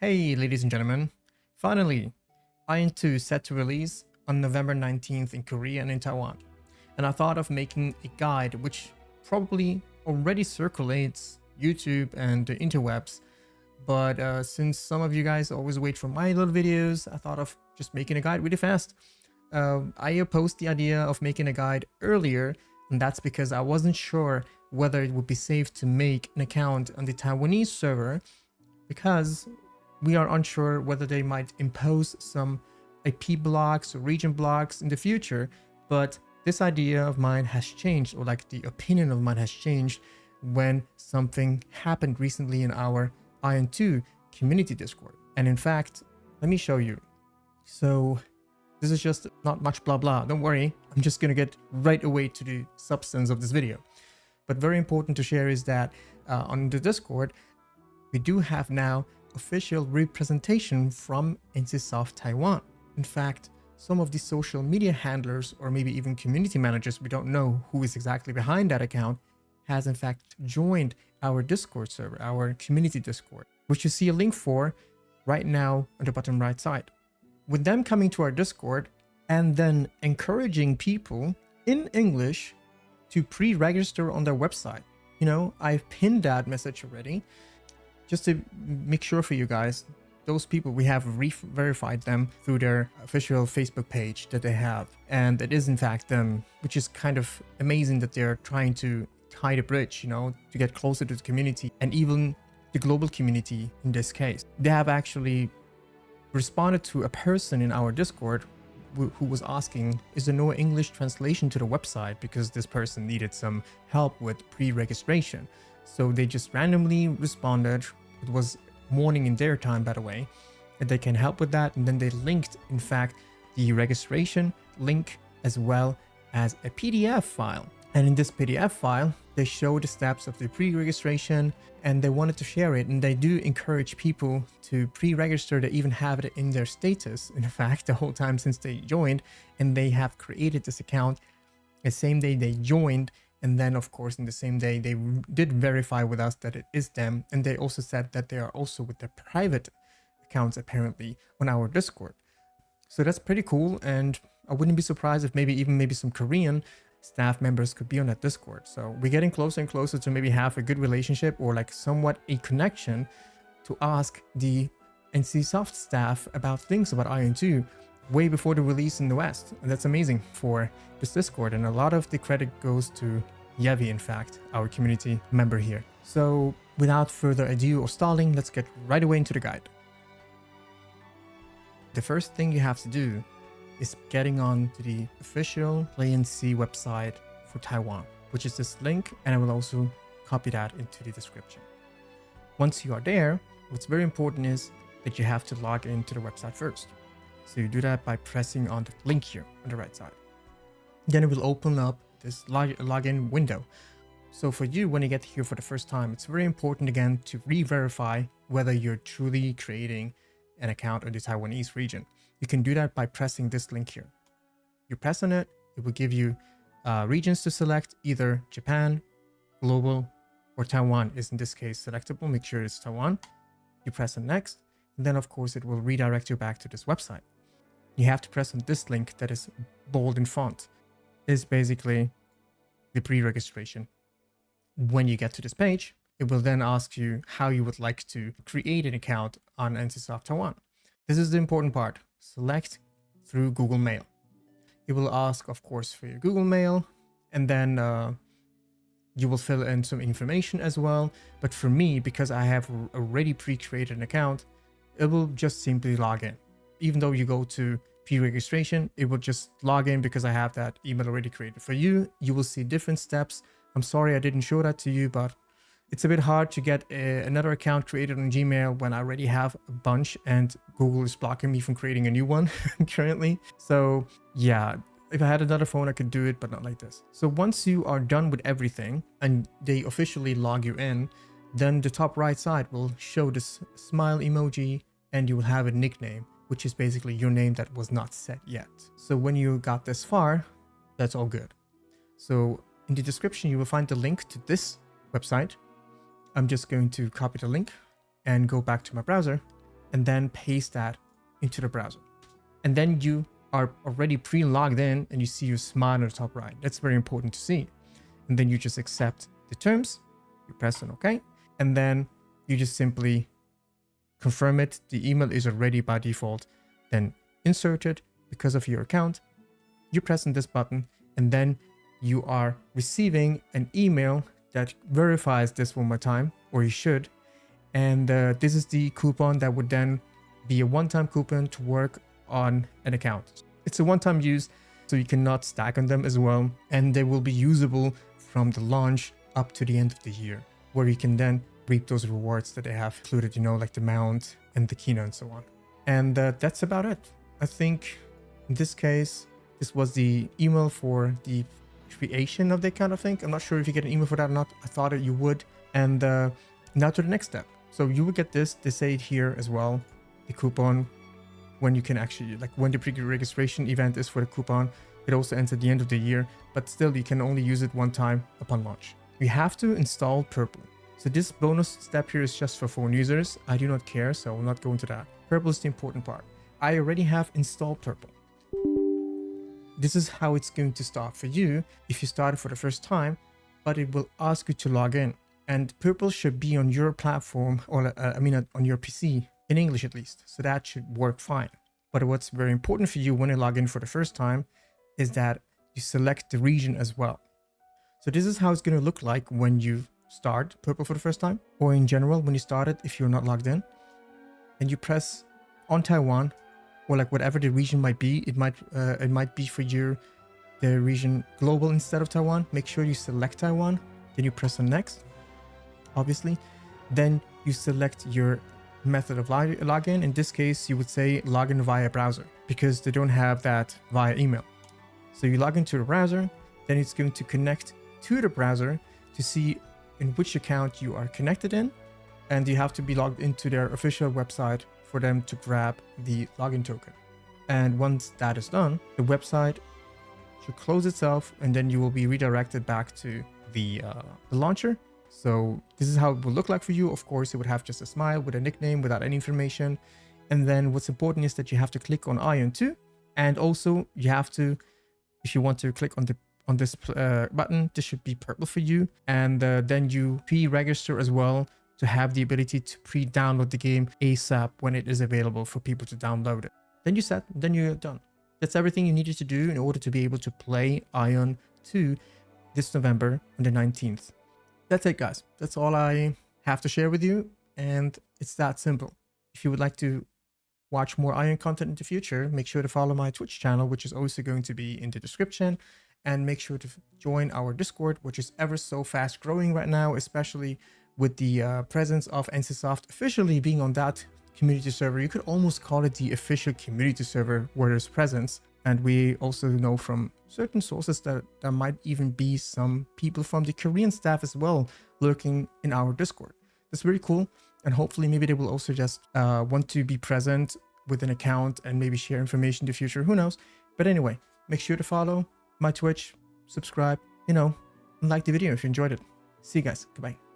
Hey ladies and gentlemen, finally, AION 2 set to release on November 19th in Korea and in Taiwan. And I thought of making a guide which probably already circulates YouTube and the interwebs, but since some of you guys always wait for my little videos, I thought of just making a guide really fast. I opposed the idea of making a guide earlier, and that's because I wasn't sure whether it would be safe to make an account on the Taiwanese server, because we are unsure whether they might impose some IP blocks or region blocks in the future. But this idea of mine has changed, or like the opinion of mine has changed, when something happened recently in our AION 2 community Discord. And in fact, let me show you. So this is just not much blah blah, don't worry, I'm just gonna get right away to the substance of this video. But very important to share is that on the Discord, we do have now official representation from NCSoft Taiwan. In fact, some of the social media handlers, or maybe even community managers, we don't know who is exactly behind that account, has in fact joined our Discord server, our community Discord, which you see a link for right now on the bottom right side. With them coming to our Discord and then encouraging people in English to pre-register on their website. You know, I've pinned that message already. Just to make sure for you guys, those people, we have verified them through their official Facebook page that they have. And it is in fact them, which is kind of amazing that they're trying to tie the bridge, you know, to get closer to the community and even the global community in this case. They have actually responded to a person in our Discord who was asking, is there no English translation to the website, because this person needed some help with pre-registration. So they just randomly responded. It was morning in their time, by the way, and they can help with that. And then they linked, in fact, the registration link as well as a PDF file. And in this PDF file, they show the steps of the pre-registration, and they wanted to share it. And they do encourage people to pre-register. They even have it in their status, in fact, the whole time since they joined. And they have created this account the same day they joined. And then, of course, in the same day, they did verify with us that it is them. And they also said that they are also with their private accounts, apparently, on our Discord. So that's pretty cool. And I wouldn't be surprised if maybe some Korean staff members could be on that Discord. So we're getting closer and closer to maybe have a good relationship, or like somewhat a connection, to ask the NCSoft staff about things about AION 2 way before the release in the West. And that's amazing for this Discord, and a lot of the credit goes to Yevi, in fact, our community member here. So without further ado or stalling, let's get right away into the guide. The first thing you have to do is getting on to the official PlayNC website for Taiwan, which is this link, and I will also copy that into the description. Once you are there, what's very important is that you have to log into the website first. So you do that by pressing on the link here on the right side. Then it will open up this login window. So for you, when you get here for the first time, it's very important again to re-verify whether you're truly creating an account on the Taiwanese region. You can do that by pressing this link here. You press on it, it will give you regions to select, either Japan, global, or Taiwan is in this case selectable. Make sure it's Taiwan. You press on next, and then of course it will redirect you back to this website. You have to press on this link that is bold in font. Is basically the pre-registration. When you get to this page, it will then ask you how you would like to create an account on NCSoft Taiwan. This is the important part. Select through Google Mail. It will ask, of course, for your Google Mail, and then you will fill in some information as well. But for me, because I have already pre-created an account, it will just simply log in. Even though you go to pre-registration, it will just log in because I have that email already created. For you, you will see different steps. I'm sorry I didn't show that to you, but it's a bit hard to get another account created on Gmail when I already have a bunch and Google is blocking me from creating a new one currently. So yeah, if I had another phone, I could do it, but not like this. So once you are done with everything and they officially log you in, then the top right side will show this smile emoji, and you will have a nickname, which is basically your name that was not set yet. So when you got this far, that's all good. So in the description, you will find the link to this website. I'm just going to copy the link and go back to my browser and then paste that into the browser. And then you are already pre-logged in and you see your smile on the top right. That's very important to see. And then you just accept the terms, you press on OK, and then you just simply confirm it. The email is already by default then inserted because of your account. You press on this button and then you are receiving an email that verifies this one more time, or you should. And this is the coupon that would then be a one-time coupon to work on an account. It's a one-time use, so you cannot stack on them as well. And they will be usable from the launch up to the end of the year, where you can then reap those rewards that they have included, you know, like the mount and the keynote and so on. And that's about it. I think in this case, this was the email for the creation of the account, I think. I'm not sure if you get an email for that or not. I thought that you would. And now to the next step. So you will get this. They say it here as well, the coupon, when you can actually, like when the pre-registration event is for the coupon. It also ends at the end of the year, but still you can only use it one time upon launch. You have to install Purple. So this bonus step here is just for phone users. I do not care, so I will not go into that. Purple is the important part. I already have installed Purple. This is how it's going to start for you if you start it for the first time, but it will ask you to log in. And Purple should be on your platform, or on your PC, in English at least. So that should work fine. But what's very important for you when you log in for the first time is that you select the region as well. So this is how it's going to look like when you start Purple for the first time, or in general when you start it if you're not logged in. And you press on Taiwan, or like whatever the region might be. It might be for you the region global instead of Taiwan. Make sure you select Taiwan. Then you press on next, obviously. Then you select your method of login. In this case, you would say login via browser, because they don't have that via email. So you log into the browser, then it's going to connect to the browser to see in which account you are connected in. And you have to be logged into their official website for them to grab the login token. And once that is done, the website should close itself, and then you will be redirected back to the launcher. So this is how it will look like for you. Of course, it would have just a smile with a nickname without any information. And then what's important is that you have to click on AION too. And also you have to, if you want to click on this button, this should be purple for you. And then you pre-register as well to have the ability to pre-download the game ASAP when it is available for people to download it. Then you're done. That's everything you needed to do in order to be able to play AION 2 this November on the 19th. That's it, guys. That's all I have to share with you, and it's that simple. If you would like to watch more AION content in the future, make sure to follow my Twitch channel, which is also going to be in the description, and make sure to join our Discord, which is ever so fast growing right now, especially with the presence of NCSoft officially being on that community server. You could almost call it the official community server where there's presence. And we also know from certain sources that there might even be some people from the Korean staff as well lurking in our Discord. That's very cool. And hopefully maybe they will also just want to be present with an account and maybe share information in the future. Who knows? But anyway, make sure to follow my Twitch, subscribe, and like the video if you enjoyed it. See you guys. Goodbye.